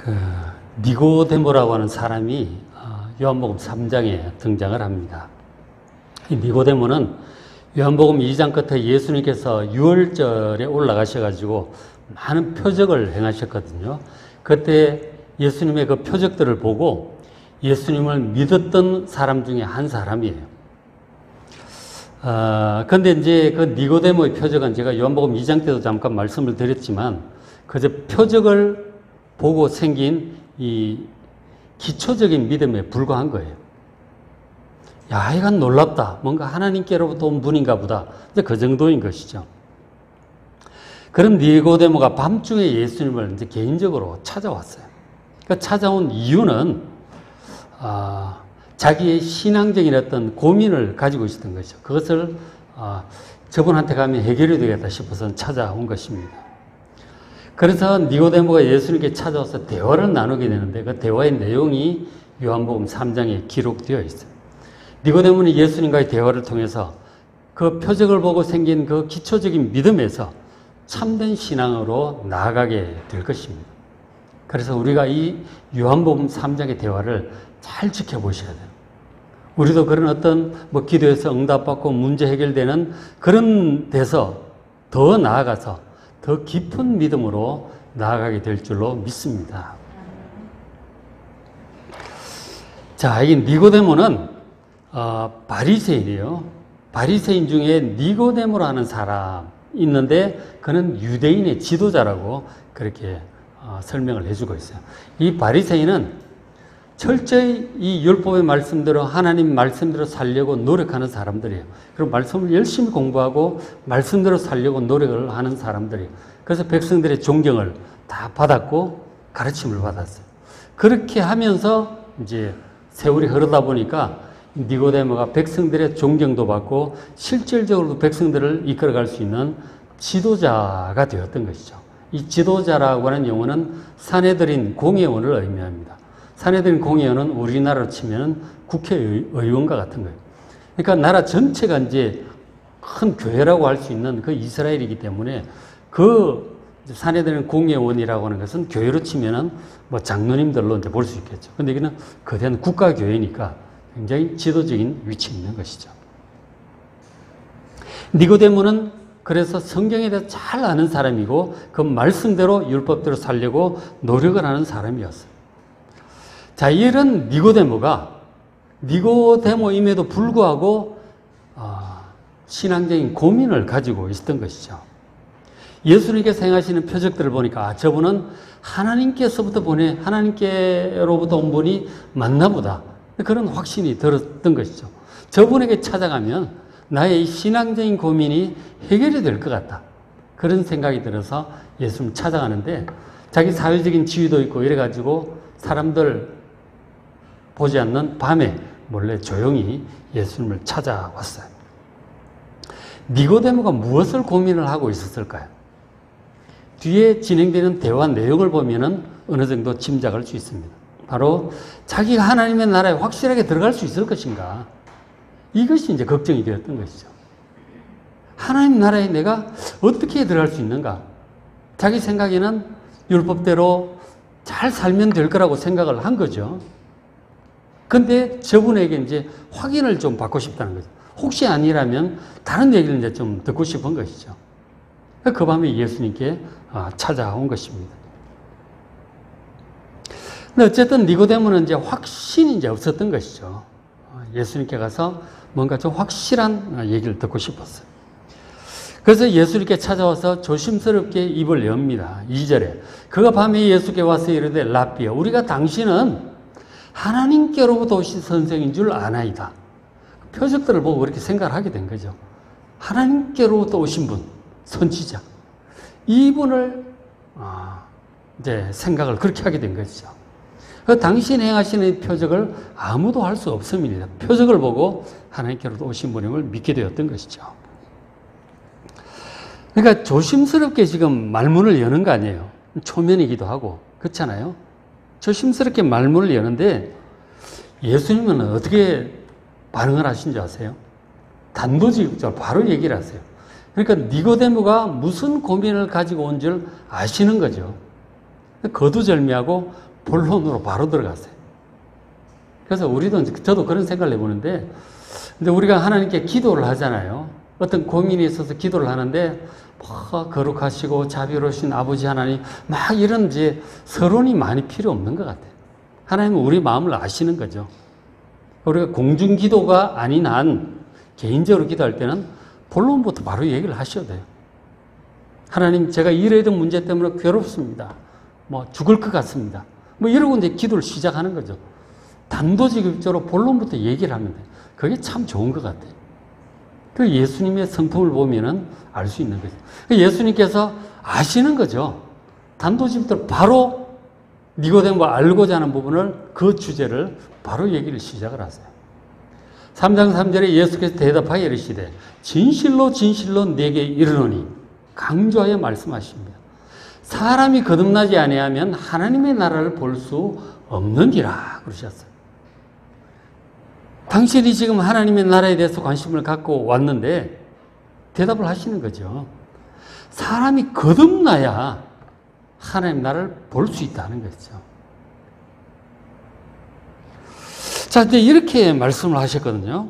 그 니고데모라고 하는 사람이 요한복음 3장에 등장을 합니다. 이 니고데모는 요한복음 2장 끝에 예수님께서 유월절에 올라가셔가지고 많은 표적을 행하셨거든요. 그때 예수님의 그 표적들을 보고 예수님을 믿었던 사람 중에 한 사람이에요. 근데 이제 그 니고데모의 표적은 제가 요한복음 2장 때도 잠깐 말씀을 드렸지만 그저 표적을 보고 생긴 이 기초적인 믿음에 불과한 거예요. 야, 이건 놀랍다. 뭔가 하나님께로부터 온 분인가 보다. 이제 그 정도인 것이죠. 그런 니고데모가 밤중에 예수님을 이제 개인적으로 찾아왔어요. 그 찾아온 이유는, 자기의 신앙적인 어떤 고민을 가지고 있었던 거죠. 그것을, 저분한테 가면 해결이 되겠다 싶어서 찾아온 것입니다. 그래서 니고데모가 예수님께 찾아와서 대화를 나누게 되는데 그 대화의 내용이 요한복음 3장에 기록되어 있어요. 니고데모는 예수님과의 대화를 통해서 그 표적을 보고 생긴 그 기초적인 믿음에서 참된 신앙으로 나아가게 될 것입니다. 그래서 우리가 이 요한복음 3장의 대화를 잘 지켜보셔야 돼요. 우리도 그런 어떤 기도에서 응답받고 문제 해결되는 그런 데서 더 나아가서 더 깊은 믿음으로 나아가게 될 줄로 믿습니다. 자, 이 니고데모는 바리새인이에요. 바리새인 중에 니고데모라는 사람 있는데 그는 유대인의 지도자라고 그렇게 설명을 해주고 있어요. 이 바리새인은 철저히 이 율법의 말씀대로 하나님 말씀대로 살려고 노력하는 사람들이에요. 그리고 말씀을 열심히 공부하고 말씀대로 살려고 노력을 하는 사람들이에요. 그래서 백성들의 존경을 다 받았고 가르침을 받았어요. 그렇게 하면서 이제 세월이 흐르다 보니까 니고데모가 백성들의 존경도 받고 실질적으로 백성들을 이끌어갈 수 있는 지도자가 되었던 것이죠. 이 지도자라고 하는 용어는 사내들인 공회원을 의미합니다. 사내들인 공회원은 우리나라로 치면 국회의원과 같은 거예요. 그러니까 나라 전체가 이제 큰 교회라고 할 수 있는 그 이스라엘이기 때문에 그 사내들인 공회원이라고 하는 것은 교회로 치면은 장로님들로 이제 볼 수 있겠죠. 근데 여기는 거대한 국가교회니까 굉장히 지도적인 위치에 있는 것이죠. 니고데모는 그래서 성경에 대해서 잘 아는 사람이고 그 말씀대로 율법대로 살려고 노력을 하는 사람이었어요. 자, 이런 니고데모임에도 불구하고 신앙적인 고민을 가지고 있었던 것이죠. 예수님께서 행하시는 표적들을 보니까 저분은 하나님께로부터 온 분이 맞나 보다. 그런 확신이 들었던 것이죠. 저분에게 찾아가면 나의 신앙적인 고민이 해결이 될 것 같다. 그런 생각이 들어서 예수님 찾아가는데 자기 사회적인 지위도 있고 이래가지고 사람들 보지 않는 밤에 몰래 조용히 예수님을 찾아왔어요. 니고데모가 무엇을 고민을 하고 있었을까요? 뒤에 진행되는 대화 내용을 보면은 어느 정도 짐작할 수 있습니다. 바로 자기가 하나님의 나라에 확실하게 들어갈 수 있을 것인가? 이것이 이제 걱정이 되었던 것이죠. 하나님 나라에 내가 어떻게 들어갈 수 있는가? 자기 생각에는 율법대로 잘 살면 될 거라고 생각을 한 거죠. 근데 저분에게 이제 확인을 좀 받고 싶다는 거죠. 혹시 아니라면 다른 얘기를 이제 좀 듣고 싶은 것이죠. 그 밤에 예수님께 찾아온 것입니다. 근데 어쨌든 니고데모는 이제 확신이 이제 없었던 것이죠. 예수님께 가서 뭔가 좀 확실한 얘기를 듣고 싶었어요. 그래서 예수님께 찾아와서 조심스럽게 입을 엽니다. 2절에 그가 밤에 예수께 와서 이르되 랍비여 우리가 당신은 하나님께로부터 오신 선생인 줄 아나이다. 표적들을 보고 그렇게 생각을 하게 된 거죠. 하나님께로부터 오신 분, 선지자. 이분을 이제 생각을 그렇게 하게 된 것이죠. 당신이 행하시는 표적을 아무도 할 수 없습니다. 표적을 보고 하나님께로부터 오신 분임을 믿게 되었던 것이죠. 그러니까 조심스럽게 지금 말문을 여는 거 아니에요. 초면이기도 하고 그렇잖아요. 조심스럽게 말문을 여는데 예수님은 어떻게 반응을 하신지 아세요? 단도직입적으로 바로 얘기를 하세요. 그러니까 니고데모가 무슨 고민을 가지고 온 줄 아시는 거죠. 거두절미하고 본론으로 바로 들어갔어요. 그래서 저도 그런 생각을 해보는데, 근데 우리가 하나님께 기도를 하잖아요. 어떤 고민이 있어서 기도를 하는데, 거룩하시고 자비로우신 아버지 하나님, 막 이런 이제 서론이 많이 필요 없는 것 같아요. 하나님은 우리 마음을 아시는 거죠. 우리가 공중 기도가 아닌 한 개인적으로 기도할 때는 본론부터 바로 얘기를 하셔야 돼요. 하나님, 제가 이러이런 문제 때문에 괴롭습니다. 뭐 죽을 것 같습니다. 뭐 이러고 이제 기도를 시작하는 거죠. 단도직입적으로 본론부터 얘기를 하면 돼요. 그게 참 좋은 것 같아요. 그 예수님의 성품을 보면은 알 수 있는 거죠. 예수님께서 아시는 거죠. 단도직입적으로 바로 니고데모가 알고자 하는 부분을, 그 주제를 바로 얘기를 시작을 하세요. 3장 3절에 예수께서 대답하여 이르시되 진실로 진실로 네게 이르노니, 강조하여 말씀하십니다. 사람이 거듭나지 아니하면 하나님의 나라를 볼 수 없느니라 그러셨어요. 당신이 지금 하나님의 나라에 대해서 관심을 갖고 왔는데 대답을 하시는 거죠. 사람이 거듭나야 하나님 나라를 볼 수 있다는 거죠. 자, 이제 이렇게 말씀을 하셨거든요.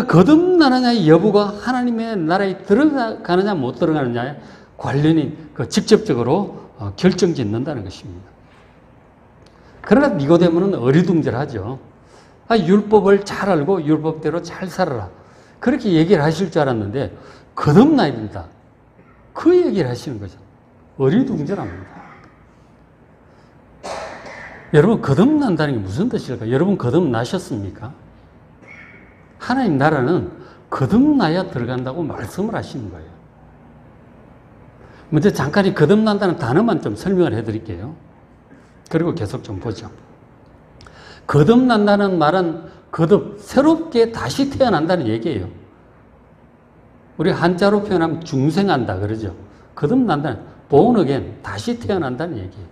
거듭나느냐 여부가 하나님의 나라에 들어가느냐 못 들어가느냐에 관련이 직접적으로 결정짓는다는 것입니다. 그러나 니고데모는 어리둥절하죠. 율법을 잘 알고 율법대로 잘 살아라. 그렇게 얘기를 하실 줄 알았는데 거듭나야 된다. 그 얘기를 하시는 거죠. 어리둥절합니다. 여러분, 거듭난다는 게 무슨 뜻일까? 여러분 거듭나셨습니까? 하나님 나라는 거듭나야 들어간다고 말씀을 하시는 거예요. 먼저 잠깐 이 거듭난다는 단어만 좀 설명을 해드릴게요. 그리고 계속 좀 보죠. 거듭난다는 말은 새롭게 다시 태어난다는 얘기예요. 우리 한자로 표현하면 중생한다 그러죠. 거듭난다는, born again, 다시 태어난다는 얘기예요.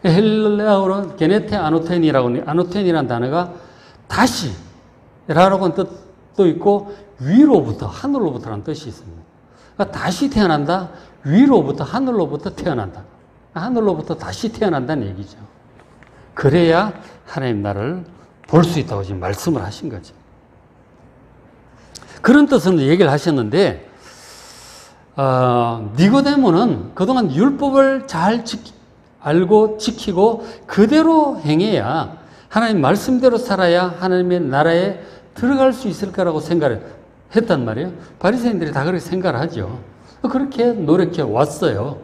헬레아어로 게네테 아노텐이라는 단어가 다시 라고 하는 뜻도 있고 위로부터, 하늘로부터라는 뜻이 있습니다. 그러니까 다시 태어난다, 위로부터, 하늘로부터 태어난다. 하늘로부터 다시 태어난다는 얘기죠. 그래야 하나님 나라를 볼 수 있다고 지금 말씀을 하신 거죠. 그런 뜻으로 얘기를 하셨는데, 니고데모는 그동안 율법을 잘 알고 지키고 그대로 행해야, 하나님 말씀대로 살아야 하나님의 나라에 들어갈 수 있을 거라고 생각을 했단 말이에요. 바리새인들이 다 그렇게 생각을 하죠. 그렇게 노력해 왔어요.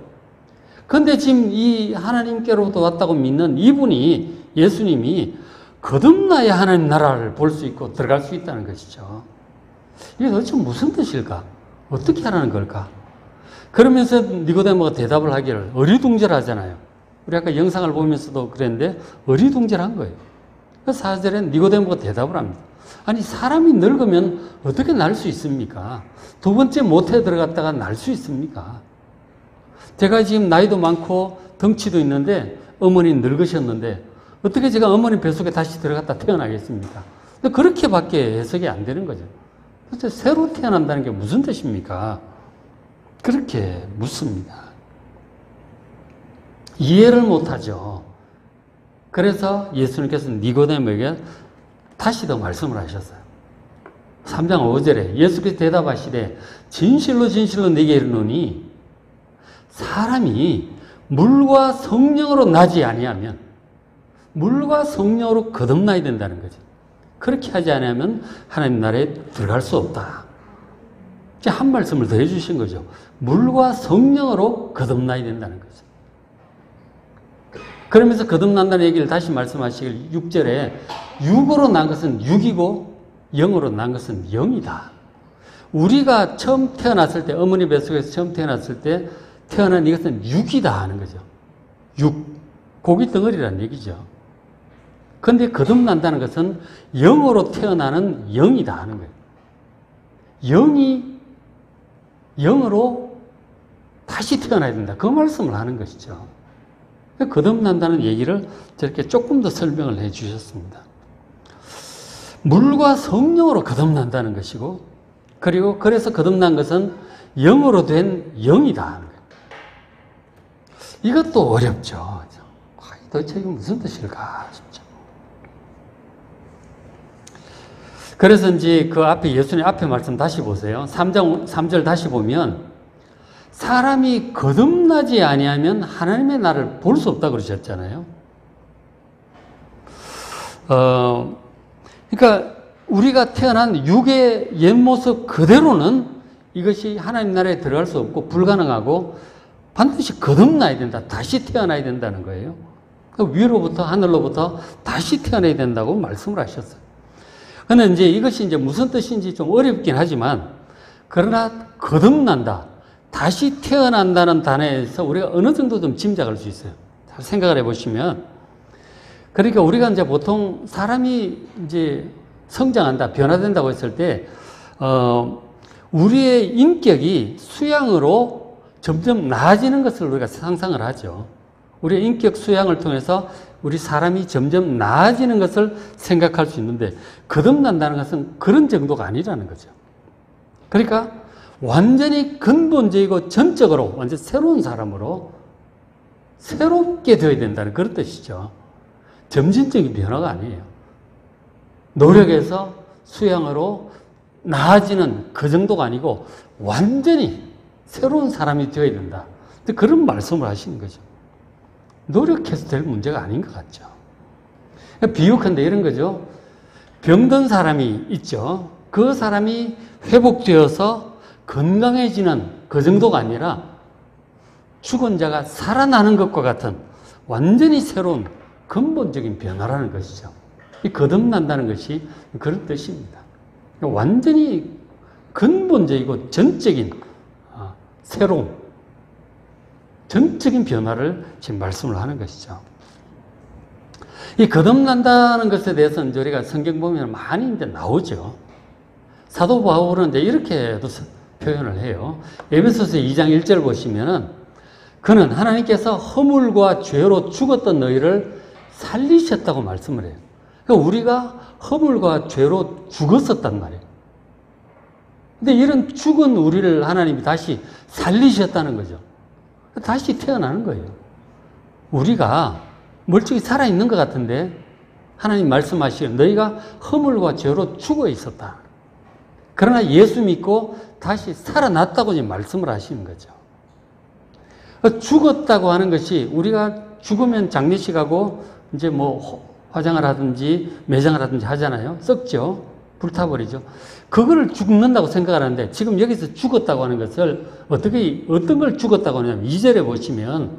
그런데 지금 이 하나님께로부터 왔다고 믿는 이분이, 예수님이 거듭나야 하나님 나라를 볼 수 있고 들어갈 수 있다는 것이죠. 이게 도대체 무슨 뜻일까? 어떻게 하라는 걸까? 그러면서 니고데모가 대답을 하기를, 어리둥절하잖아요. 우리 아까 영상을 보면서도 그랬는데 어리둥절한 거예요. 그래서 4절에 니고데모가 대답을 합니다. 아니, 사람이 늙으면 어떻게 날 수 있습니까? 두 번째 모태에 들어갔다가 날 수 있습니까? 제가 지금 나이도 많고 덩치도 있는데 어머니는 늙으셨는데 어떻게 제가 어머니 뱃속에 다시 들어갔다 태어나겠습니까? 근데 그렇게밖에 해석이 안 되는 거죠. 도대체 새로 태어난다는 게 무슨 뜻입니까? 그렇게 묻습니다. 이해를 못하죠. 그래서 예수님께서 니고데모에게 다시 더 말씀을 하셨어요. 3장 5절에 예수께서 대답하시되 진실로 진실로 네게 이르노니, 사람이 물과 성령으로 나지 아니하면, 물과 성령으로 거듭나야 된다는 거죠. 그렇게 하지 않으면 하나님 나라에 들어갈 수 없다. 이제 한 말씀을 더 해주신 거죠. 물과 성령으로 거듭나야 된다는 거죠. 그러면서 거듭난다는 얘기를 다시 말씀하시길 6절에 육으로 난 것은 육이고 영으로 난 것은 영이다. 우리가 처음 태어났을 때, 어머니 뱃속에서 처음 태어났을 때 태어난 이것은 육이다 하는 거죠. 육, 고기 덩어리라는 얘기죠. 그런데 거듭난다는 것은 영으로 태어나는 영이다 하는 거예요. 영이 영으로 다시 태어나야 된다. 그 말씀을 하는 것이죠. 거듭난다는 얘기를 저렇게 조금 더 설명을 해 주셨습니다. 물과 성령으로 거듭난다는 것이고, 그리고 그래서 거듭난 것은 영으로 된 영이다 하는 거예요. 이것도 어렵죠. 도대체 이게 무슨 뜻일까 싶죠. 그래서 이제 그 앞에 예수님 앞에 말씀 다시 보세요. 3절 다시 보면 사람이 거듭나지 아니하면 하나님의 나라를 볼 수 없다 그러셨잖아요. 그러니까 우리가 태어난 육의 옛 모습 그대로는 이것이 하나님 나라에 들어갈 수 없고 불가능하고 반드시 거듭나야 된다. 다시 태어나야 된다는 거예요. 위로부터 하늘로부터 다시 태어나야 된다고 말씀을 하셨어요. 그런데 이제 이것이 이제 무슨 뜻인지 좀 어렵긴 하지만 그러나 거듭난다. 다시 태어난다는 단어에서 우리가 어느 정도 좀 짐작할 수 있어요. 잘 생각을 해보시면 그러니까 우리가 이제 보통 사람이 이제 성장한다, 변화된다고 했을 때, 우리의 인격이 수양으로 점점 나아지는 것을 우리가 상상을 하죠. 우리의 인격 수양을 통해서 우리 사람이 점점 나아지는 것을 생각할 수 있는데, 거듭난다는 것은 그런 정도가 아니라는 거죠. 그러니까 완전히 근본적이고 전적으로 완전 새로운 사람으로 새롭게 되어야 된다는 그런 뜻이죠. 점진적인 변화가 아니에요. 노력해서 수양으로 나아지는 그 정도가 아니고 완전히 새로운 사람이 되어야 된다. 그런 말씀을 하시는 거죠. 노력해서 될 문제가 아닌 것 같죠. 비유컨대 이런 거죠. 병든 사람이 있죠. 그 사람이 회복되어서 건강해지는 그 정도가 아니라 죽은 자가 살아나는 것과 같은 완전히 새로운 근본적인 변화라는 것이죠. 이 거듭난다는 것이 그런 뜻입니다. 완전히 근본적이고 전적인 새로운 전적인 변화를 지금 말씀을 하는 것이죠. 이 거듭난다는 것에 대해서는 우리가 성경 보면 많이 이제 나오죠. 사도 바울은 이제 이렇게도 표현을 해요. 에베소서 2장 1절 보시면은 그는 하나님께서 허물과 죄로 죽었던 너희를 살리셨다고 말씀을 해요. 그러니까 우리가 허물과 죄로 죽었었단 말이에요. 근데 이런 죽은 우리를 하나님이 다시 살리셨다는 거죠. 다시 태어나는 거예요. 우리가 멀쩡히 살아있는 것 같은데 하나님 말씀하시기를 너희가 허물과 죄로 죽어 있었다. 그러나 예수 믿고 다시 살아났다고 지금 말씀을 하시는 거죠. 죽었다고 하는 것이 우리가 죽으면 장례식하고 이제 뭐 화장을 하든지 매장을 하든지 하잖아요. 썩죠. 불타버리죠. 그거를 죽는다고 생각을 하는데 지금 여기서 죽었다고 하는 것을 어떤 걸 죽었다고 하냐면 2절에 보시면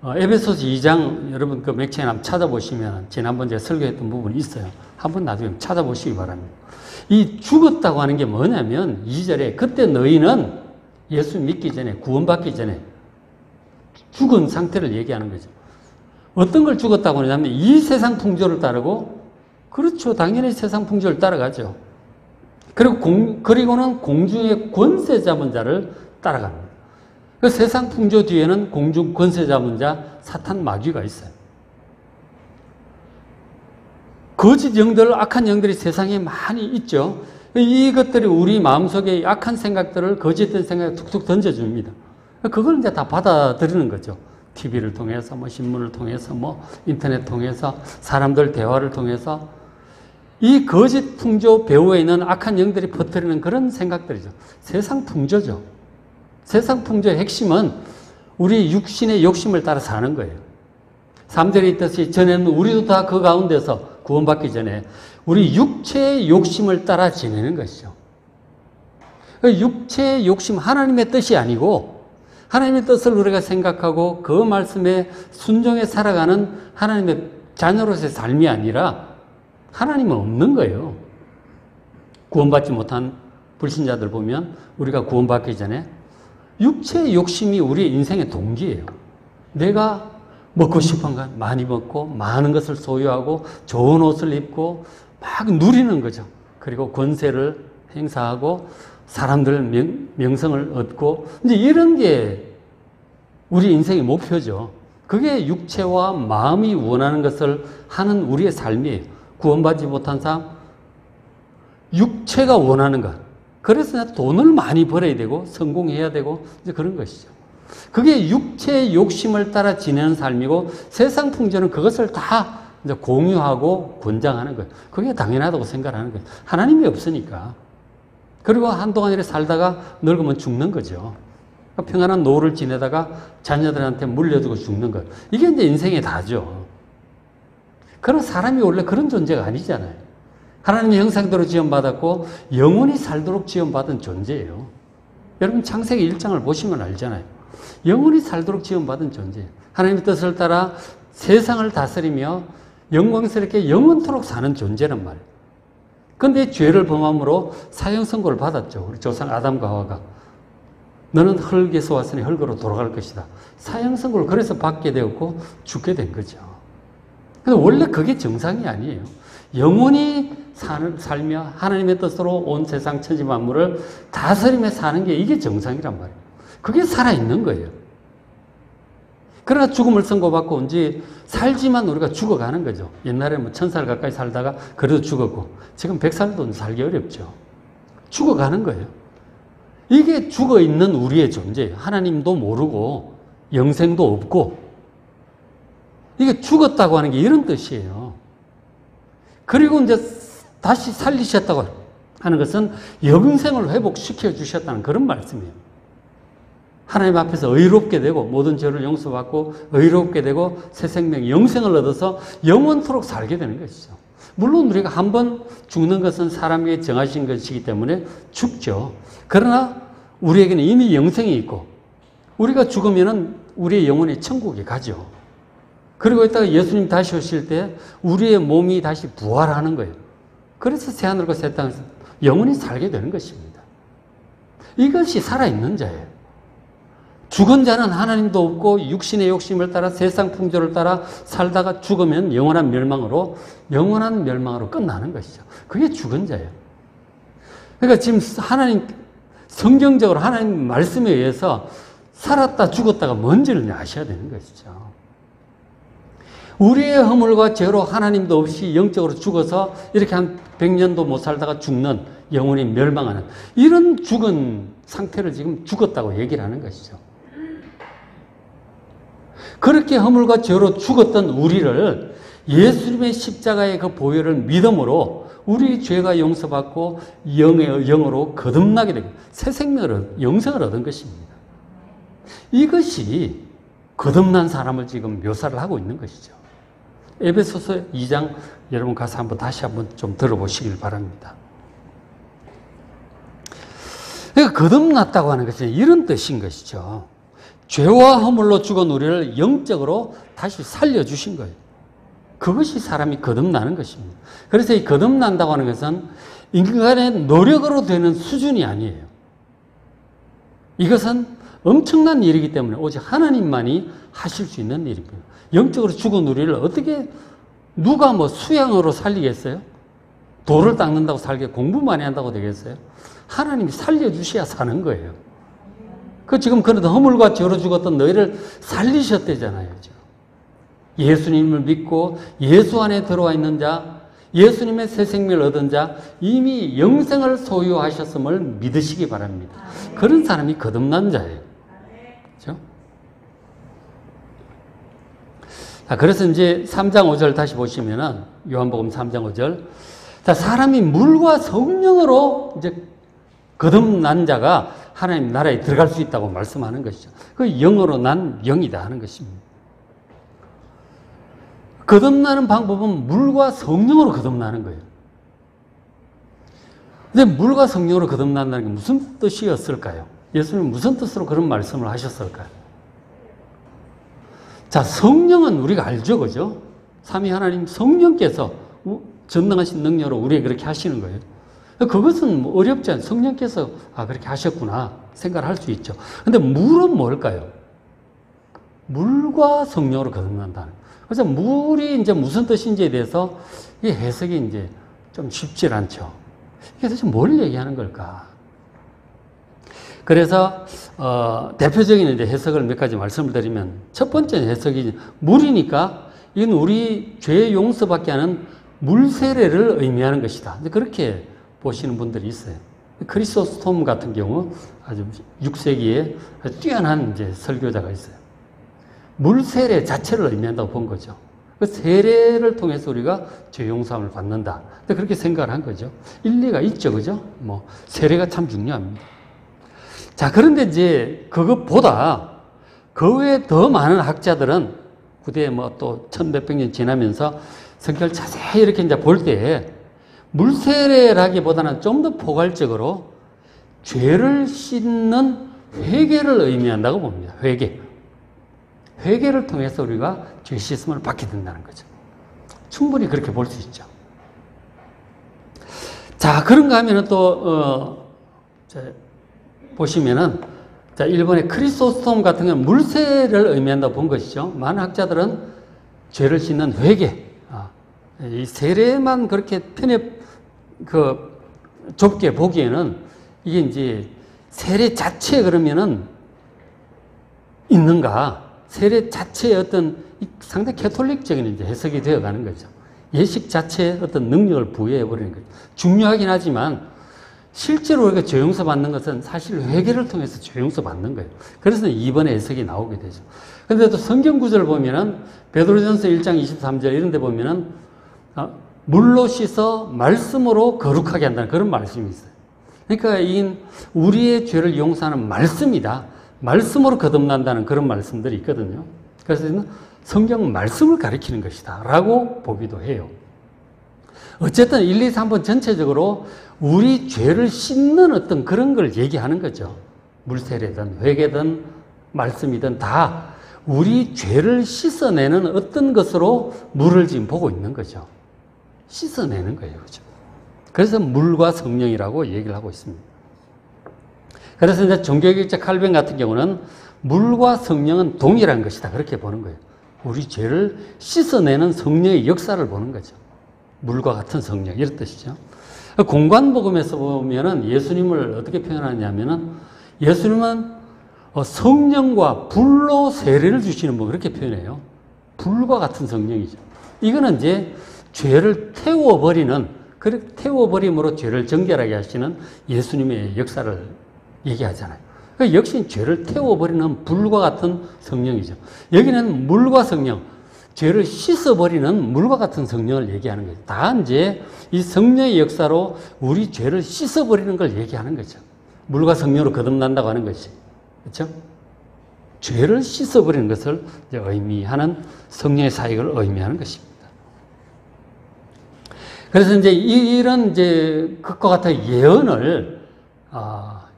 에베소서 2장 여러분 그 맥체에 한번 찾아보시면 지난번 제가 설교했던 부분이 있어요. 한번 나중에 찾아보시기 바랍니다. 이 죽었다고 하는 게 뭐냐면 2절에 그때 너희는 예수 믿기 전에 구원받기 전에 죽은 상태를 얘기하는 거죠. 어떤 걸 죽었다고 하냐면 이 세상 풍조를 따르고 그렇죠. 당연히 세상 풍조를 따라가죠. 그리고는 공중의 권세 잡은 자를 따라갑니다. 그 세상 풍조 뒤에는 공중 권세 잡은 자 사탄 마귀가 있어요. 거짓 영들, 악한 영들이 세상에 많이 있죠. 이것들이 우리 마음속에 악한 생각들을 거짓된 생각을 툭툭 던져줍니다. 그걸 이제 다 받아들이는 거죠. TV를 통해서, 뭐 신문을 통해서, 뭐 인터넷 통해서, 사람들 대화를 통해서 이 거짓 풍조 배후에 있는 악한 영들이 퍼뜨리는 그런 생각들이죠. 세상 풍조죠. 세상 풍조의 핵심은 우리 육신의 욕심을 따라 사는 거예요. 3절에 있듯이 전에는 우리도 다 그 가운데서 구원받기 전에 우리 육체의 욕심을 따라 지내는 것이죠. 육체의 욕심, 하나님의 뜻이 아니고 하나님의 뜻을 우리가 생각하고 그 말씀에 순종해 살아가는 하나님의 자녀로서의 삶이 아니라 하나님은 없는 거예요. 구원받지 못한 불신자들 보면 우리가 구원받기 전에 육체의 욕심이 우리의 인생의 동기예요. 내가 먹고 싶은 것 많이 먹고 많은 것을 소유하고 좋은 옷을 입고 막 누리는 거죠. 그리고 권세를 행사하고 사람들 명성을 얻고 이제 이런 게 우리 인생의 목표죠. 그게 육체와 마음이 원하는 것을 하는 우리의 삶이에요. 구원받지 못한 사람, 육체가 원하는 것. 그래서 돈을 많이 벌어야 되고 성공해야 되고 이제 그런 것이죠. 그게 육체의 욕심을 따라 지내는 삶이고 세상 풍조는 그것을 다 이제 공유하고 권장하는 거예요. 그게 당연하다고 생각하는 거예요. 하나님이 없으니까. 그리고 한동안 이렇게 살다가 늙으면 죽는 거죠. 평안한 노후를 지내다가 자녀들한테 물려주고 죽는 것. 이게 이제 인생의 다죠. 그러나 사람이 원래 그런 존재가 아니잖아요. 하나님의 형상대로 지원받았고 영원히 살도록 지원받은 존재예요. 여러분 창세기 1장을 보시면 알잖아요. 영원히 살도록 지원받은 존재. 하나님의 뜻을 따라 세상을 다스리며 영광스럽게 영원토록 사는 존재란 말이에요. 그런데 죄를 범함으로 사형 선고를 받았죠. 우리 조상 아담과 하와가. 너는 흙에서 왔으니 흙으로 돌아갈 것이다. 사형 선고를 그래서 받게 되었고 죽게 된 거죠. 근데 원래 그게 정상이 아니에요. 영원히 살며 하나님의 뜻으로 온 세상 천지 만물을 다스리며 사는 게 이게 정상이란 말이에요. 그게 살아있는 거예요. 그러나 죽음을 선고받고 온지 살지만 우리가 죽어가는 거죠. 옛날에는 뭐 1000살 가까이 살다가 그래도 죽었고 지금 100살도 살기 어렵죠. 죽어가는 거예요. 이게 죽어있는 우리의 존재예요. 하나님도 모르고 영생도 없고 이게 죽었다고 하는 게 이런 뜻이에요. 그리고 이제 다시 살리셨다고 하는 것은 영생을 회복시켜 주셨다는 그런 말씀이에요. 하나님 앞에서 의롭게 되고 모든 죄를 용서받고 의롭게 되고 새 생명, 영생을 얻어서 영원토록 살게 되는 것이죠. 물론 우리가 한 번 죽는 것은 사람에게 정하신 것이기 때문에 죽죠. 그러나 우리에게는 이미 영생이 있고 우리가 죽으면 우리의 영혼이 천국에 가죠. 그리고 이따가 예수님 다시 오실 때 우리의 몸이 다시 부활하는 거예요. 그래서 새하늘과 새 땅에서 영원히 살게 되는 것입니다. 이것이 살아있는 자예요. 죽은 자는 하나님도 없고 육신의 욕심을 따라 세상 풍조를 따라 살다가 죽으면 영원한 멸망으로 끝나는 것이죠. 그게 죽은 자예요. 그러니까 지금 하나님 성경적으로 하나님 말씀에 의해서 살았다 죽었다가 뭔지를 아셔야 되는 것이죠. 우리의 허물과 죄로 하나님도 없이 영적으로 죽어서 이렇게 한 100년도 못 살다가 죽는 영혼이 멸망하는 이런 죽은 상태를 지금 죽었다고 얘기를 하는 것이죠. 그렇게 허물과 죄로 죽었던 우리를 예수님의 십자가의 그 보혈을 믿음으로 우리 죄가 용서받고 영으로 거듭나게 되고 새 생명을 영생을 얻은 것입니다. 이것이 거듭난 사람을 지금 묘사를 하고 있는 것이죠. 에베소서 2장 여러분 가서 다시 한번 좀 들어보시길 바랍니다. 그러니까 거듭났다고 하는 것은 이런 뜻인 것이죠. 죄와 허물로 죽은 우리를 영적으로 다시 살려주신 거예요. 그것이 사람이 거듭나는 것입니다. 그래서 이 거듭난다고 하는 것은 인간의 노력으로 되는 수준이 아니에요. 이것은 엄청난 일이기 때문에 오직 하나님만이 하실 수 있는 일입니다. 영적으로 죽은 우리를 어떻게 누가 뭐 수양으로 살리겠어요? 돌을 닦는다고 살게 공부 많이 한다고 되겠어요? 하나님이 살려주셔야 사는 거예요. 지금 그래도 허물과 죄로 죽었던 너희를 살리셨대잖아요. 지금. 예수님을 믿고 예수 안에 들어와 있는 자, 예수님의 새 생명을 얻은 자, 이미 영생을 소유하셨음을 믿으시기 바랍니다. 그런 사람이 거듭난 자예요. 그렇죠? 자, 그래서 이제 3장 5절 다시 보시면은 요한복음 3장 5절. 자, 사람이 물과 성령으로 이제 거듭난 자가 하나님 나라에 들어갈 수 있다고 말씀하는 것이죠. 그 영으로 난 영이다 하는 것입니다. 거듭나는 방법은 물과 성령으로 거듭나는 거예요. 근데 물과 성령으로 거듭난다는 게 무슨 뜻이었을까요? 예수님은 무슨 뜻으로 그런 말씀을 하셨을까요? 자, 성령은 우리가 알죠, 그죠? 삼위 하나님 성령께서 전능하신 능력으로 우리에게 그렇게 하시는 거예요. 그것은 뭐 어렵지 않아요. 성령께서 그렇게 하셨구나 생각을 할 수 있죠. 근데 물은 뭘까요? 물과 성령으로 거듭난다는. 그래서 물이 이제 무슨 뜻인지에 대해서 이 해석이 이제 좀 쉽지 않죠. 이게 도대체 뭘 얘기하는 걸까? 그래서 대표적인 이제 해석을 몇 가지 말씀을 드리면 첫 번째 해석이 물이니까 이건 우리 죄 용서받게 하는 물 세례를 의미하는 것이다. 그렇게 보시는 분들이 있어요. 크리소스톰 같은 경우 아주 6세기에 뛰어난 이제 설교자가 있어요. 물 세례 자체를 의미한다고 본 거죠. 그 세례를 통해서 우리가 죄 용서함을 받는다. 그렇게 생각을 한 거죠. 일리가 있죠, 그죠? 뭐 세례가 참 중요합니다. 자, 그런데 이제 그것보다 그 외에 더 많은 학자들은 후대에 뭐 또 1100년 년 지나면서 성경을 자세히 이렇게 이제 볼 때에 물세례라기보다는 좀 더 포괄적으로 죄를 씻는 회개를 의미한다고 봅니다. 회개. 회개를 통해서 우리가 죄 씻음을 받게 된다는 거죠. 충분히 그렇게 볼 수 있죠. 자, 그런가 하면은 또, 보시면은, 자, 일본의 크리소스톰 같은 경우는 물세를 의미한다고 본 것이죠. 많은 학자들은 죄를 씻는 회개. 이 세례만 그렇게 좁게 보기에는 이게 이제 세례 자체에 그러면은 있는가? 세례 자체의 어떤 상당히 캐톨릭적인 이제 해석이 되어 가는 거죠. 예식 자체에 어떤 능력을 부여해 버리는 거죠. 중요하긴 하지만 실제로 우리가 죄 용서 받는 것은 사실 회개를 통해서 죄 용서 받는 거예요. 그래서 2번의 해석이 나오게 되죠. 그런데 또 성경 구절을 보면은 베드로전서 1장 23절 이런 데 보면은 물로 씻어 말씀으로 거룩하게 한다는 그런 말씀이 있어요. 그러니까 이 우리의 죄를 용서하는 말씀이다. 말씀으로 거듭난다는 그런 말씀들이 있거든요. 그래서 성경 말씀을 가리키는 것이다 라고 보기도 해요. 어쨌든 1, 2, 3번 전체적으로 우리 죄를 씻는 어떤 그런 걸 얘기하는 거죠. 물세례든 회개든 말씀이든 다 우리 죄를 씻어내는 어떤 것으로 물을 지금 보고 있는 거죠. 씻어내는 거예요. 그죠? 그래서 물과 성령이라고 얘기를 하고 있습니다. 그래서 이제 종교개혁자 칼빈 같은 경우는 물과 성령은 동일한 것이다. 그렇게 보는 거예요. 우리 죄를 씻어내는 성령의 역사를 보는 거죠. 물과 같은 성령, 이런 뜻이죠. 공관복음에서 보면은 예수님을 어떻게 표현하냐면은 예수님은 성령과 불로 세례를 주시는 분, 그렇게 표현해요. 불과 같은 성령이죠. 이거는 이제 죄를 태워버림으로 죄를 정결하게 하시는 예수님의 역사를 얘기하잖아요. 그러니까 역시 죄를 태워버리는 불과 같은 성령이죠. 여기는 물과 성령, 죄를 씻어버리는 물과 같은 성령을 얘기하는 거죠. 다 이제 이 성령의 역사로 우리 죄를 씻어버리는 걸 얘기하는 거죠. 물과 성령으로 거듭난다고 하는 것이. 그렇죠? 죄를 씻어버리는 것을 이제 의미하는 성령의 사역을 의미하는 것입니다. 그래서 이제 이런 이제 것과 같은 예언을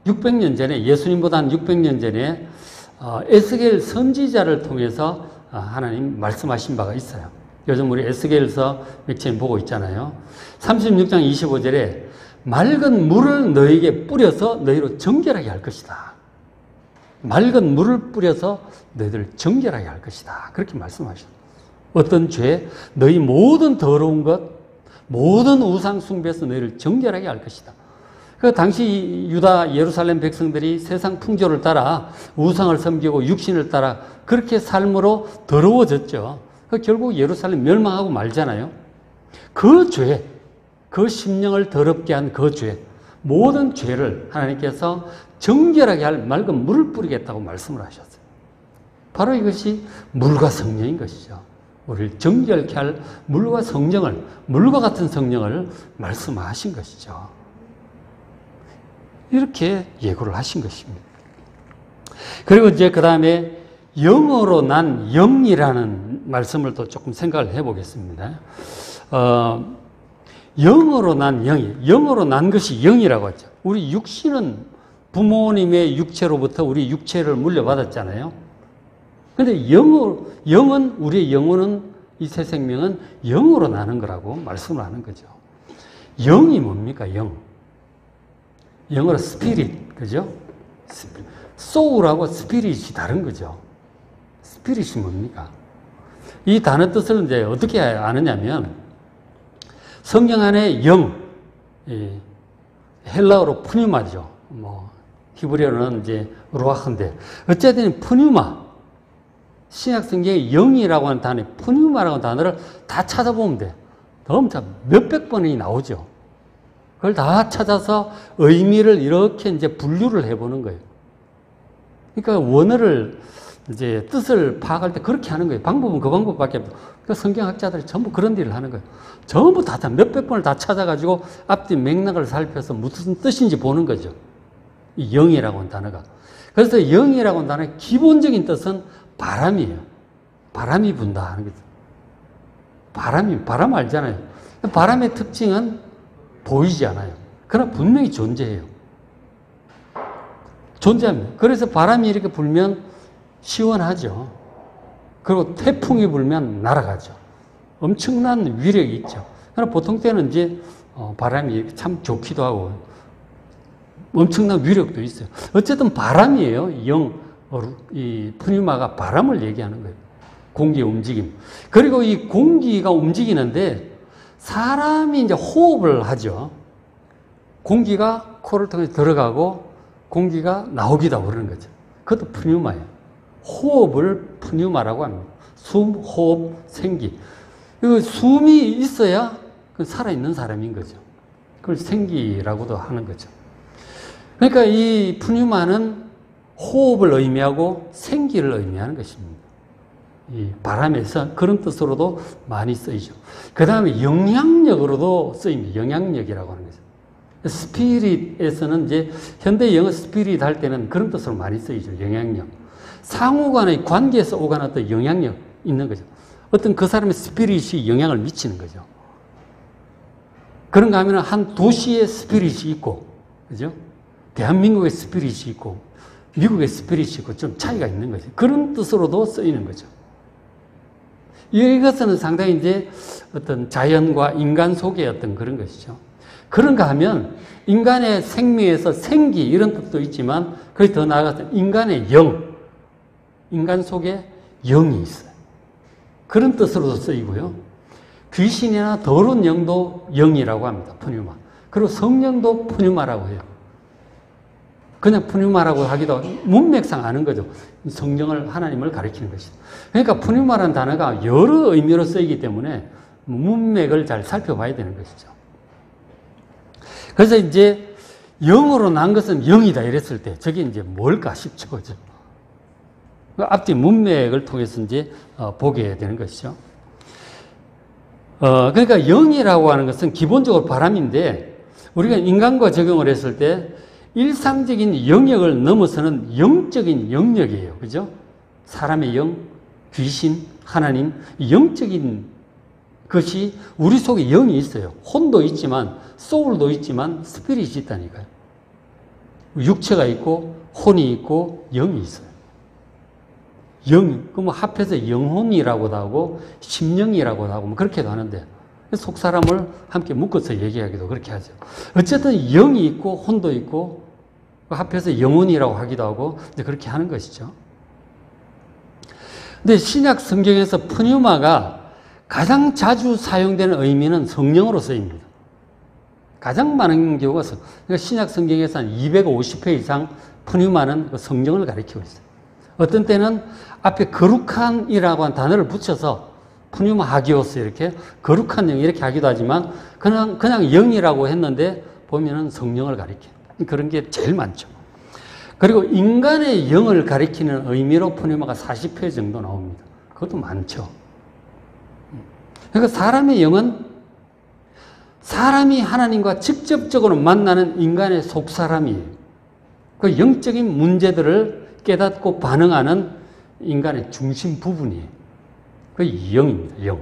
600년 전에 예수님보다 한 600년 전에 에스겔 선지자를 통해서 하나님 말씀하신 바가 있어요. 요즘 우리 에스겔서 맥체인 보고 있잖아요. 36장 25절에 맑은 물을 너에게 뿌려서 너희로 정결하게 할 것이다. 맑은 물을 뿌려서 너희를 정결하게 할 것이다. 그렇게 말씀하셨어요. 어떤 죄, 너희 모든 더러운 것, 모든 우상 숭배에서 너희를 정결하게 할 것이다. 그 당시 유다 예루살렘 백성들이 세상 풍조를 따라 우상을 섬기고 육신을 따라 그렇게 삶으로 더러워졌죠. 결국 예루살렘 멸망하고 말잖아요. 그 죄, 그 심령을 더럽게 한 그 죄, 모든 죄를 하나님께서 정결하게 할 맑은 물을 뿌리겠다고 말씀을 하셨어요. 바로 이것이 물과 성령인 것이죠. 우리를 정결케 할 물과 성령을, 물과 같은 성령을 말씀하신 것이죠. 이렇게 예고를 하신 것입니다. 그리고 이제 그 다음에 영으로 난 영이라는 말씀을 또 조금 생각을 해보겠습니다. 영으로 난 영이, 영으로 난 것이 영이라고 하죠. 우리 육신은 부모님의 육체로부터 우리 육체를 물려받았잖아요. 그런데 영은, 우리의 영혼은, 이 새 생명은 영으로 나는 거라고 말씀을 하는 거죠. 영이 뭡니까, 영? 영어로 스피릿, 그죠? 소울하고 스피릿이 다른 거죠. 스피릿이 뭡니까? 이 단어 뜻을 이제 어떻게 아느냐면, 성경 안에 영, 헬라어로 푸뉴마죠. 히브리어는 이제 루아흐인데, 어쨌든 푸뉴마, 신약 성경에 영이라고 하는 단어, 푸뉴마라고 하는 단어를 다 찾아보면 돼. 엄청 몇백 번이 나오죠. 그걸 다 찾아서 의미를 이렇게 이제 분류를 해보는 거예요. 그러니까 원어를 이제 뜻을 파악할 때 그렇게 하는 거예요. 방법은 그 방법밖에 없어요. 그러니까 성경학자들이 전부 그런 일을 하는 거예요. 전부 다 몇백 번을 다 찾아가지고 앞뒤 맥락을 살펴서 무슨 뜻인지 보는 거죠. 이 영이라고 하는 단어가. 그래서 영이라고 하는 단어의 기본적인 뜻은 바람이에요. 바람이 분다 하는 거죠. 바람 알잖아요. 바람의 특징은 보이지 않아요. 그러나 분명히 존재해요. 존재합니다. 그래서 바람이 이렇게 불면 시원하죠. 그리고 태풍이 불면 날아가죠. 엄청난 위력이 있죠. 그러나 보통 때는 이제 바람이 참 좋기도 하고 엄청난 위력도 있어요. 어쨌든 바람이에요. 이 푸뉴마가 바람을 얘기하는 거예요. 공기의 움직임. 그리고 이 공기가 움직이는데 사람이 이제 호흡을 하죠. 공기가 코를 통해 들어가고 공기가 나오기도 하고 그러는 거죠. 그것도 푸뉴마예요. 호흡을 푸뉴마라고 합니다. 숨, 호흡, 생기. 숨이 있어야 살아있는 사람인 거죠. 그걸 생기라고도 하는 거죠. 그러니까 이 푸뉴마는 호흡을 의미하고 생기를 의미하는 것입니다. 이 바람에서 그런 뜻으로도 많이 쓰이죠. 그 다음에 영향력으로도 쓰입니다. 영향력이라고 하는 거죠. 스피릿에서는 이제 현대 영어 스피릿 할 때는 그런 뜻으로 많이 쓰이죠. 영향력. 상호 간의 관계에서 오가는 어떤 영향력 있는 거죠. 어떤 그 사람의 스피릿이 영향을 미치는 거죠. 그런가 하면 한 도시의 스피릿이 있고, 그죠? 대한민국의 스피릿이 있고, 미국의 스피릿이 있고, 좀 차이가 있는 거죠. 그런 뜻으로도 쓰이는 거죠. 이것은 상당히 이제 어떤 자연과 인간 속의 어떤 그런 것이죠. 그런가 하면 인간의 생명에서 생기 이런 뜻도 있지만 거기 더 나아가서 인간의 영, 인간 속에 영이 있어요. 그런 뜻으로도 쓰이고요. 귀신이나 더러운 영도 영이라고 합니다. 푸뉴마. 그리고 성령도 푸뉴마라고 해요. 그냥 푸뉴마라고 하기도 문맥상 아는 거죠. 성령을 하나님을 가리키는 것이죠. 그러니까 푸뉴마라는 단어가 여러 의미로 쓰이기 때문에 문맥을 잘 살펴봐야 되는 것이죠. 그래서 이제 영으로 난 것은 영이다 이랬을 때 저게 이제 뭘까 싶죠. 그죠? 앞뒤 문맥을 통해서 이제 보게 되는 것이죠. 그러니까 영이라고 하는 것은 기본적으로 바람인데 우리가 인간과 적용을 했을 때 일상적인 영역을 넘어서는 영적인 영역이에요. 그죠? 사람의 영, 귀신, 하나님, 영적인 것이 우리 속에 영이 있어요. 혼도 있지만, 소울도 있지만, 스피릿이 있다니까요. 육체가 있고, 혼이 있고, 영이 있어요. 영, 그 뭐 합해서 영혼이라고도 하고, 심령이라고도 하고, 뭐 그렇게도 하는데, 속 사람을 함께 묶어서 얘기하기도 그렇게 하죠. 어쨌든 영이 있고, 혼도 있고, 합해서 영혼이라고 하기도 하고, 이제 그렇게 하는 것이죠. 근데 신약 성경에서 푸뉴마가 가장 자주 사용되는 의미는 성령으로 쓰입니다. 가장 많은 경우가 그러니까 신약 성경에서 한 250회 이상 푸뉴마는 성령을 가리키고 있어요. 어떤 때는 앞에 거룩한이라고 한 단어를 붙여서 푸뉴마 하기오스 이렇게 거룩한 영 이렇게 하기도 하지만 그냥 영이라고 했는데 보면은 성령을 가리켜요. 그런 게 제일 많죠. 그리고 인간의 영을 가리키는 의미로 푸뉴마가 40회 정도 나옵니다. 그것도 많죠. 그러니까 사람의 영은 사람이 하나님과 직접적으로 만나는 인간의 속사람이에요. 그 영적인 문제들을 깨닫고 반응하는 인간의 중심 부분이에요. 그 영입니다. 영.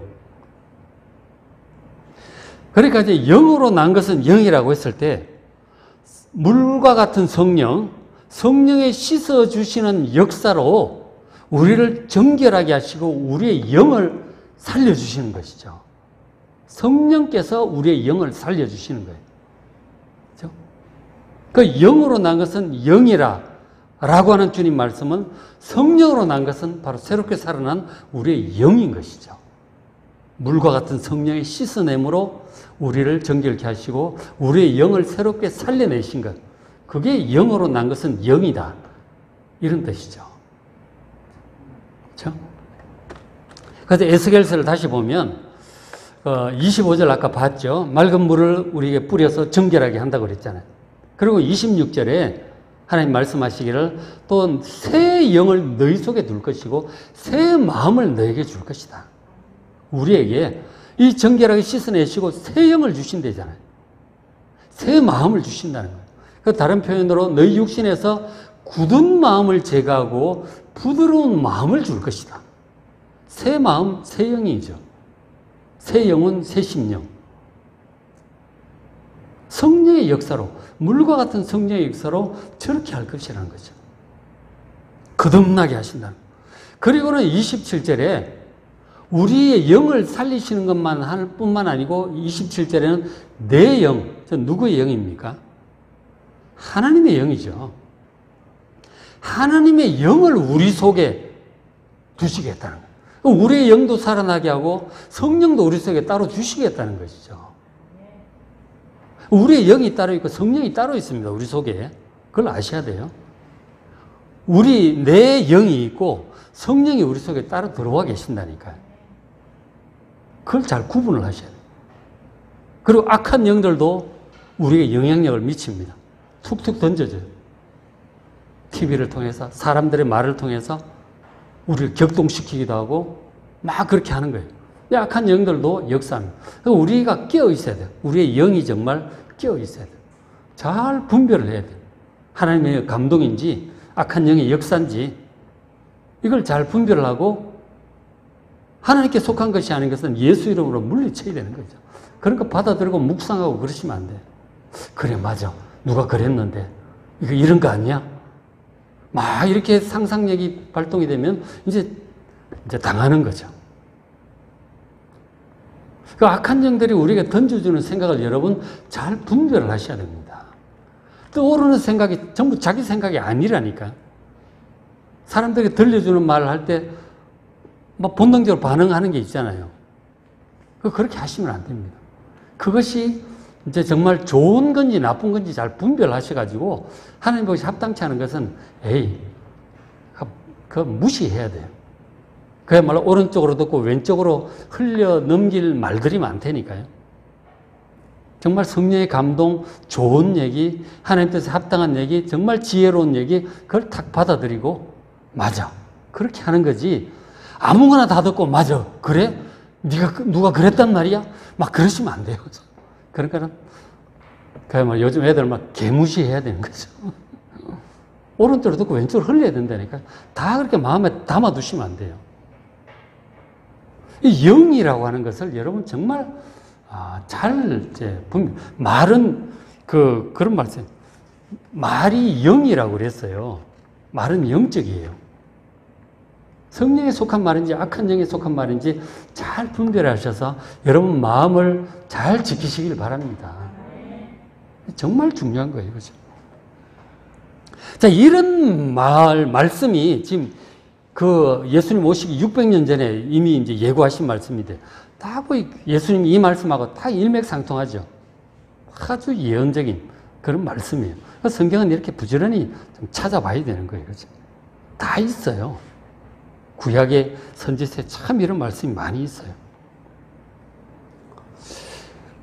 그러니까 이제 영으로 난 것은 영이라고 했을 때 물과 같은 성령의 씻어주시는 역사로 우리를 정결하게 하시고 우리의 영을 살려주시는 것이죠. 성령께서 우리의 영을 살려주시는 거예요. 그렇죠? 그 영으로 난 것은 영이라 라고 하는 주님 말씀은 성령으로 난 것은 바로 새롭게 살아난 우리의 영인 것이죠. 물과 같은 성령의 씻어냄으로 우리를 정결케 하시고 우리의 영을 새롭게 살려내신 것. 그게 영으로 난 것은 영이다. 이런 뜻이죠. 그렇죠? 그래서 에스겔서를 다시 보면 25절 아까 봤죠. 맑은 물을 우리에게 뿌려서 정결하게 한다고 그랬잖아요. 그리고 26절에 하나님 말씀하시기를 또 새 영을 너희 속에 둘 것이고 새 마음을 너에게 줄 것이다. 우리에게 이 정결하게 씻어내시고 새 영을 주신다잖아요. 새 마음을 주신다는 거예요. 그 다른 표현으로 너희 육신에서 굳은 마음을 제거하고 부드러운 마음을 줄 것이다. 새 마음, 새 영이죠. 새 영혼, 새 심령. 성령의 역사로, 물과 같은 성령의 역사로 저렇게 할 것이라는 거죠. 거듭나게 하신다는 거예요. 그리고는 27절에 우리의 영을 살리시는 것만 할 뿐만 아니고 27절에는 내 영, 저 누구의 영입니까? 하나님의 영이죠. 하나님의 영을 우리 속에 두시겠다는 거예요. 우리의 영도 살아나게 하고 성령도 우리 속에 따로 주시겠다는 것이죠. 우리의 영이 따로 있고 성령이 따로 있습니다. 우리 속에. 그걸 아셔야 돼요. 내 영이 있고 성령이 우리 속에 따로 들어와 계신다니까요. 그걸 잘 구분을 하셔야 돼요. 그리고 악한 영들도 우리에게 영향력을 미칩니다. 툭툭 던져줘요. TV를 통해서, 사람들의 말을 통해서 우리를 격동시키기도 하고 막 그렇게 하는 거예요. 악한 영들도 역사합니다. 우리가 깨어 있어야 돼요. 우리의 영이 정말 깨어 있어야 돼요. 잘 분별을 해야 돼요. 하나님의 감동인지 악한 영의 역사인지 이걸 잘 분별을 하고 하나님께 속한 것이 아닌 것은 예수 이름으로 물리쳐야 되는 거죠. 그러니까 받아들이고 묵상하고 그러시면 안 돼요. 그래, 맞아. 누가 그랬는데 이거 이런 거 아니야? 막 이렇게 상상력이 발동이 되면 이제 당하는 거죠. 그 악한 영들이 우리에게 던져주는 생각을 여러분 잘 분별을 하셔야 됩니다. 떠오르는 생각이 전부 자기 생각이 아니라니까. 사람들이 들려주는 말을 할 때 막 본능적으로 반응하는 게 있잖아요. 그렇게 하시면 안 됩니다. 그것이 이제 정말 좋은 건지 나쁜 건지 잘 분별하셔가지고 하나님 보시 합당치 않은 것은 그거 무시해야 돼요. 그야말로 오른쪽으로 듣고 왼쪽으로 흘려 넘길 말들이 많다니까요. 정말 성령의 감동, 좋은 얘기, 하나님 뜻에 합당한 얘기, 정말 지혜로운 얘기, 그걸 탁 받아들이고 맞아. 그렇게 하는 거지. 아무거나 다 듣고 맞아. 그래? 누가 그랬단 말이야? 막 그러시면 안 돼요. 그러니까는 그야말로 요즘 애들 막 개무시해야 되는 거죠. 오른쪽으로 듣고 왼쪽으로 흘려야 된다니까. 다 그렇게 마음에 담아두시면 안 돼요. 이 영이라고 하는 것을 여러분 정말 말은 그런 말씀. 말이 영이라고 그랬어요. 말은 영적이에요. 성령에 속한 말인지 악한 영에 속한 말인지 잘 분별하셔서 여러분 마음을 잘 지키시길 바랍니다. 정말 중요한 거예요. 그죠? 자, 이런 말씀이 지금 예수님 오시기 600년 전에 이미 이제 예고하신 말씀인데 다 예수님이 이 말씀하고 다 일맥상통하죠. 아주 예언적인 그런 말씀이에요. 성경은 이렇게 부지런히 좀 찾아봐야 되는 거예요. 그죠? 다 있어요. 구약의 선지서에 참 이런 말씀이 많이 있어요.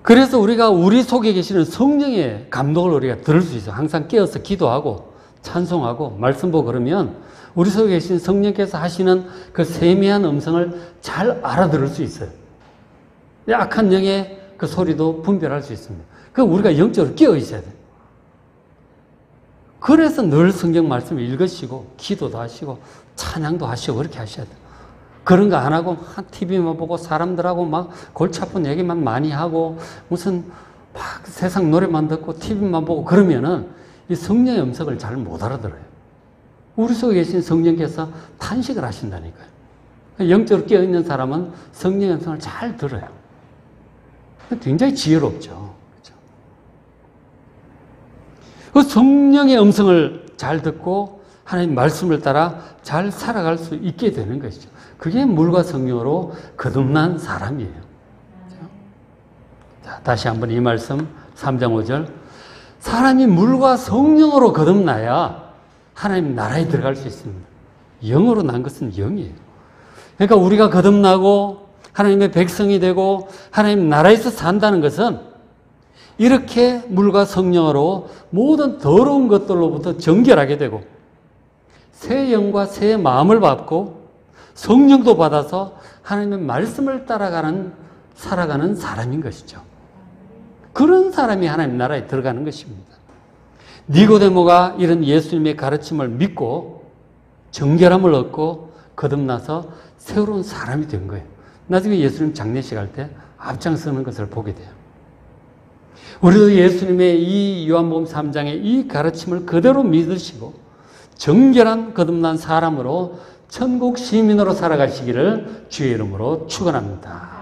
그래서 우리가 우리 속에 계시는 성령의 감동을 우리가 들을 수 있어요. 항상 깨어서 기도하고 찬송하고 말씀 보고 그러면 우리 속에 계신 성령께서 하시는 그 세미한 음성을 잘 알아들을 수 있어요. 악한 영의 그 소리도 분별할 수 있습니다. 그 우리가 영적으로 깨어 있어야 돼요. 그래서 늘 성경 말씀을 읽으시고 기도도 하시고 찬양도 하시고 그렇게 하셔야 돼요. 그런 거 안 하고 TV만 보고 사람들하고 막 골치 아픈 얘기만 많이 하고 무슨 막 세상 노래만 듣고 TV만 보고 그러면은 이 성령의 음성을 잘 못 알아들어요. 우리 속에 계신 성령께서 탄식을 하신다니까요. 영적으로 깨어있는 사람은 성령의 음성을 잘 들어요. 굉장히 지혜롭죠. 그렇죠? 그 성령의 음성을 잘 듣고 하나님 말씀을 따라 잘 살아갈 수 있게 되는 것이죠. 그게 물과 성령으로 거듭난 사람이에요. 그렇죠? 자, 다시 한번 이 말씀 3장 5절 사람이 물과 성령으로 거듭나야 하나님 나라에 들어갈 수 있습니다. 영으로 난 것은 영이에요. 그러니까 우리가 거듭나고 하나님의 백성이 되고 하나님 나라에서 산다는 것은 이렇게 물과 성령으로 모든 더러운 것들로부터 정결하게 되고 새 영과 새 마음을 받고 성령도 받아서 하나님의 말씀을 따라가는 살아가는 사람인 것이죠. 그런 사람이 하나님 나라에 들어가는 것입니다. 니고데모가 이런 예수님의 가르침을 믿고 정결함을 얻고 거듭나서 새로운 사람이 된 거예요. 나중에 예수님 장례식 할 때 앞장서는 것을 보게 돼요. 우리도 예수님의 이 요한복음 3장의 이 가르침을 그대로 믿으시고 정결한 거듭난 사람으로 천국 시민으로 살아가시기를 주의 이름으로 축원합니다.